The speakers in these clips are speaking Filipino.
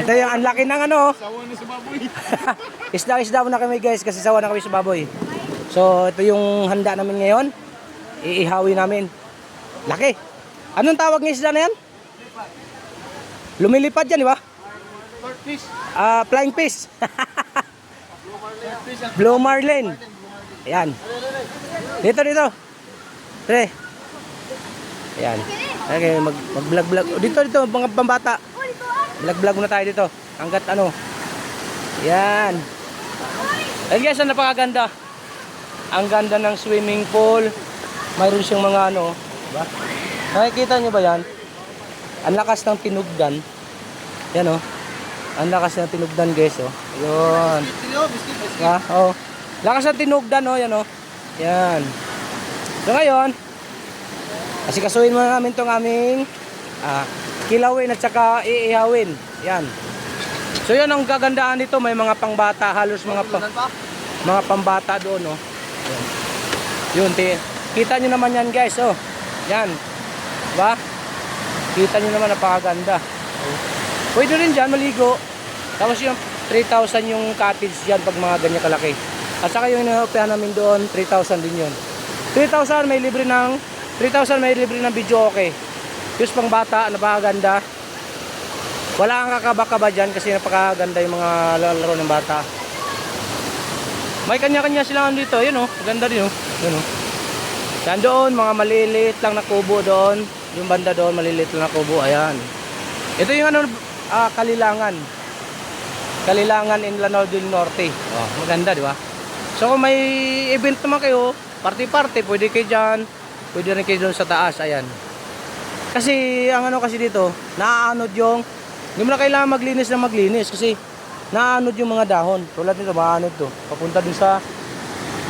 Ito yung ang laki ng ano. Sawa na sa baboy. Isda na kami guys kasi sawa na kami sa baboy. So ito yung handa namin ngayon. Iihawi namin. Laki. Anong tawag ng isda na yan? Lumilipad yan, di ba? Fish. Flying fish. Blue marlin. Ayan. Dito. Tre. Ayan. Okay, mag-vlog. Dito, mga pambata. Vlog muna tayo dito. Hanggat ano. Ayan. Ayan guys, napakaganda. Ang ganda ng swimming pool. Mayroon siyang mga ano. Diba? Nakikita nyo ba yan? Ang lakas ng tinugdan. Yan o. Ang lakas ng tinugdan guys o. Yun. Ha? Oh. Lakas ng tinugdan o. Yan o. Yan. So ngayon, asikasuhin muna namin itong aming kilawin at saka iihawin. Yan. So yan ang kagandahan dito. May mga pangbata. Halos mga pambata doon o. Yun. Kita nyo naman yan guys o. Yan. Diba? Kita nyo naman napakaganda. Pwede rin dyan maligo. Tapos yung 3,000 yung cottage dyan pag mga ganyan kalaki. At saka yung inuupihan namin doon 3,000 din yun. 3,000 may libre ng video okay. Yung pang bata napakaganda. Wala kang kakaba-kaba dyan kasi napakaganda yung mga laro ng bata. May kanya-kanya silang dito. Yun o. Ganda din o. Yun o. Yan doon mga maliliit lang na kubo doon. Yung banda doon maliliit lang na kubo. Ayan. Ito yung ano Kalilangan in Lanao del Norte. Oh, maganda, di ba? So kung may event naman kayo, party-party, pwede kayo diyan. Pwede rin kayo doon sa taas, ayan. Kasi ang ano kasi dito, naaanod yung hindi mo na kailangan maglinis kasi naaanod yung mga dahon. Tulad nito, maanod to. Papunta dun sa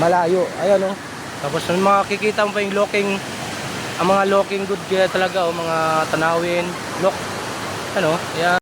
malayo. Ayan oh. Tapos makikita mo pa yung ang mga looking good kaya talaga o mga tanawin, look. Ano? Ayan.